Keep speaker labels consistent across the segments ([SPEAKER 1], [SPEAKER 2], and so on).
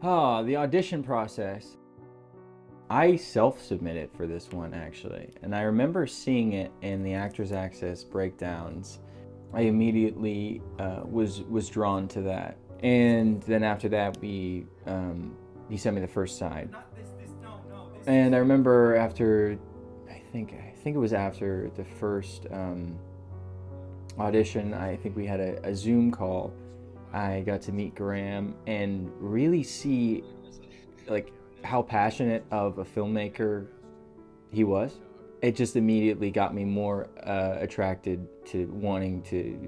[SPEAKER 1] Oh, the audition process. I self-submitted for this one actually, and I remember seeing it in the Actors Access breakdowns. I immediately was drawn to that, and then after that he sent me the first side, and I remember after I think it was after the first audition, I think we had a Zoom call. I got to meet Graham and really see like how passionate of a filmmaker he was. It just immediately got me more attracted to wanting to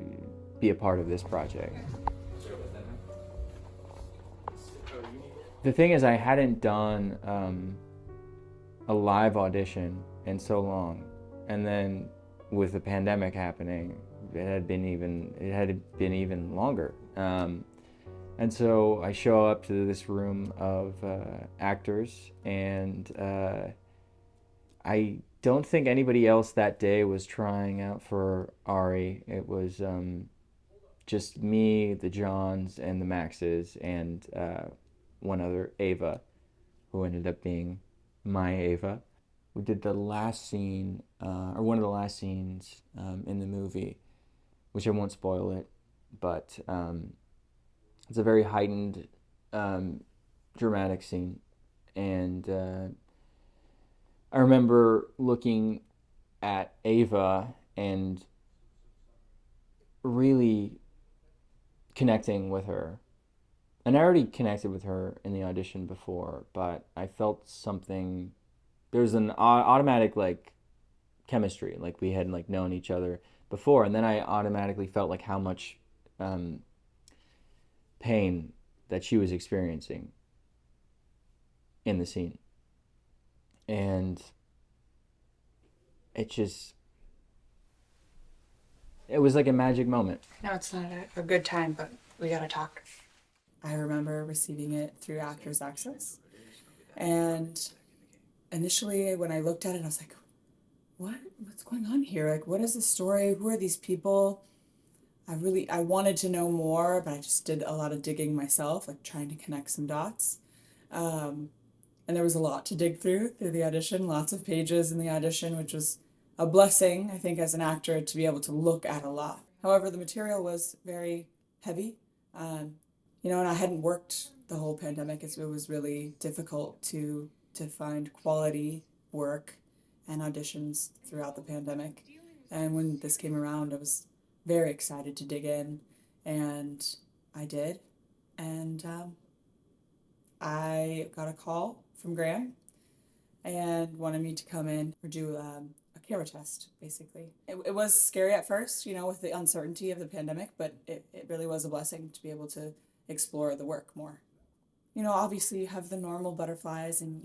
[SPEAKER 1] be a part of this project. The thing is, I hadn't done a live audition in so long, and then with the pandemic happening, it had been even longer. And so I show up to this room of actors, and I don't think anybody else that day was trying out for Ari. It was just me, the Johns, and the Maxes, and one other, Ava, who ended up being my Ava. We did the last scene, or one of the last scenes in the movie, which I won't spoil it, but it's a very heightened, dramatic scene. And I remember looking at Ava and really connecting with her. And I already connected with her in the audition before, but I felt something. There was an automatic like chemistry, like we had like known each other before, and then I automatically felt like how much pain that she was experiencing in the scene, and it was like a magic moment.
[SPEAKER 2] No, it's not a good time, but we gotta talk.
[SPEAKER 3] I remember receiving it through Actors Access, and initially when I looked at it, I was like, what's going on here? Like, what is the story? Who are these people? I wanted to know more, but I just did a lot of digging myself, like trying to connect some dots. And there was a lot to dig through the audition, lots of pages in the audition, which was a blessing, I think, as an actor to be able to look at a lot. However, the material was very heavy. And I hadn't worked the whole pandemic. It was really difficult to find quality work and auditions throughout the pandemic. And when this came around, I was very excited to dig in, and I did. And I got a call from Graham and wanted me to come in or do a camera test, basically. It was scary at first, with the uncertainty of the pandemic, but it really was a blessing to be able to explore the work more. Obviously you have the normal butterflies, and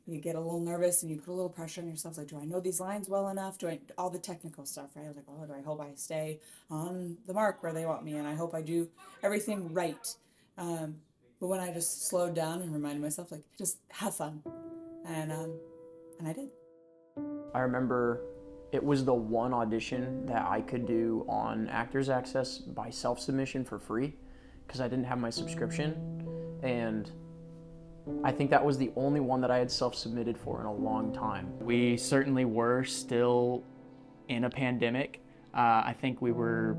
[SPEAKER 3] you get a little nervous and you put a little pressure on yourself, like, do I know these lines well enough? All the technical stuff, right? I was like, oh, do I hope I stay on the mark where they want me, and I hope I do everything right. But when I just slowed down and reminded myself, like, just have fun, and I did.
[SPEAKER 4] I remember it was the one audition that I could do on Actors Access by self-submission for free, because I didn't have my subscription, and I think that was the only one that I had self-submitted for in a long time. We certainly were still in a pandemic. I think we were,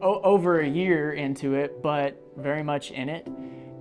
[SPEAKER 4] over a year into it, but very much in it.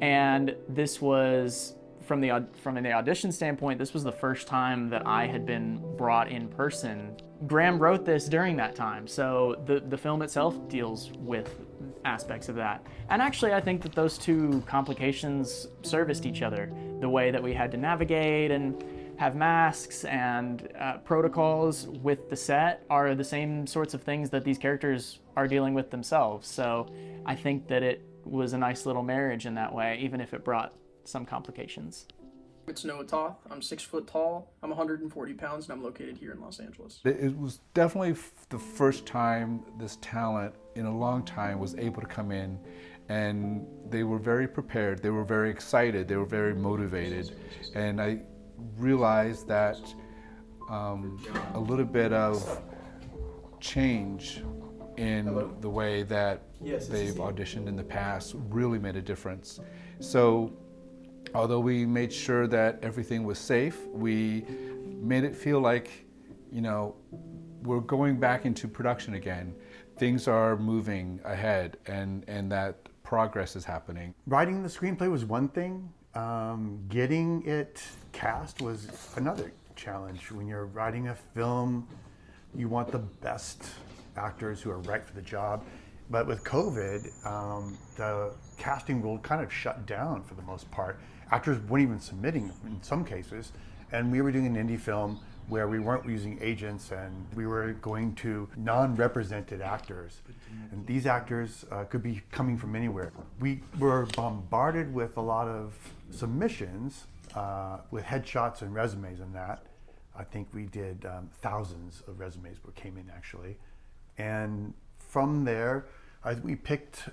[SPEAKER 4] And this was, from the audition standpoint, this was the first time that I had been brought in person. Graham wrote this during that time, so the film itself deals with aspects of that. And actually, I think that those two complications serviced each other. The way that we had to navigate and have masks and protocols with the set are the same sorts of things that these characters are dealing with themselves. So I think that it was a nice little marriage in that way, even if it brought some complications.
[SPEAKER 5] It's Noah Toth. I'm 6 foot tall. I'm 140 pounds, and I'm located here in Los Angeles.
[SPEAKER 6] It was definitely the first time this talent in a long time was able to come in, and they were very prepared, they were very excited, they were very motivated, and I realized that a little bit of change in the way that they've auditioned in the past really made a difference. So although we made sure that everything was safe, we made it feel like, you know, we're going back into production again. Things are moving ahead and that progress is happening.
[SPEAKER 7] Writing the screenplay was one thing. Getting it cast was another challenge. When you're writing a film, you want the best actors who are right for the job. But with COVID, the casting world kind of shut down for the most part. Actors weren't even submitting in some cases. And we were doing an indie film where we weren't using agents and we were going to non-represented actors. And these actors could be coming from anywhere. We were bombarded with a lot of submissions with headshots and resumes and that. I think we did thousands of resumes that came in actually. And from there, we picked,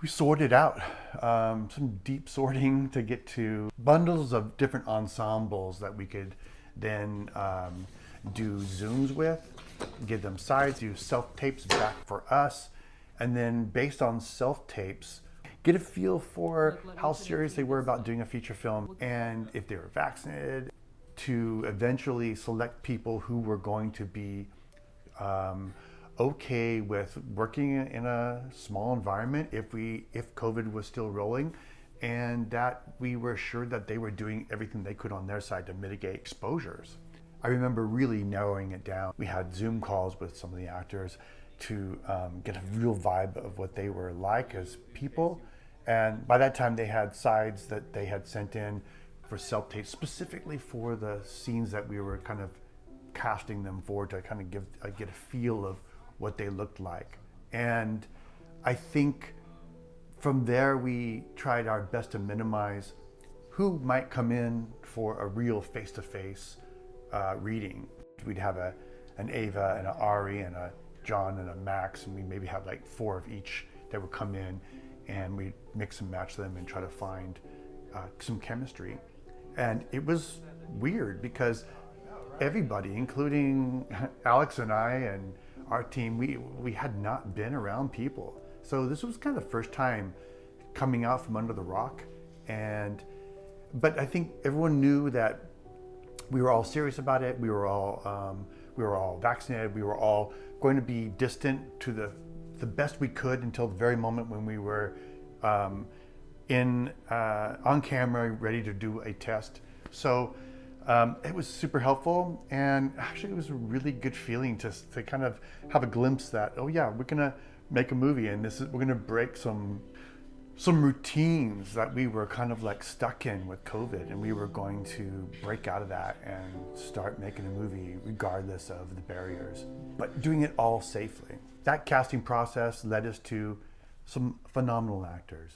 [SPEAKER 7] we sorted out some deep sorting to get to bundles of different ensembles that we could then do Zooms with, give them sides, do self-tapes back for us, and then based on self-tapes, get a feel for how serious they were about doing a feature film and if they were vaccinated, to eventually select people who were going to be okay with working in a small environment if COVID was still rolling, and that we were sure that they were doing everything they could on their side to mitigate exposures. I remember really narrowing it down. We had Zoom calls with some of the actors to get a real vibe of what they were like as people, and by that time they had sides that they had sent in for self-tape specifically for the scenes that we were kind of casting them for, to kind of get a feel of what they looked like. And I think from there we tried our best to minimize who might come in for a real face-to-face reading. We'd have an Ava and an Ari and a John and a Max, and we maybe have like 4 of each that would come in, and we'd mix and match them and try to find some chemistry. And it was weird because everybody, including Alex and I and our team, we had not been around people. So this was kind of the first time coming out from under the rock. But I think everyone knew that we were all serious about it. We were all vaccinated. We were all going to be distant to the best we could until the very moment when we were on camera, ready to do a test. So it was super helpful, and actually it was a really good feeling to kind of have a glimpse that, oh yeah, we're gonna make a movie, and we're gonna break some routines that we were kind of like stuck in with COVID, and we were going to break out of that and start making a movie regardless of the barriers, but doing it all safely. That casting process led us to some phenomenal actors.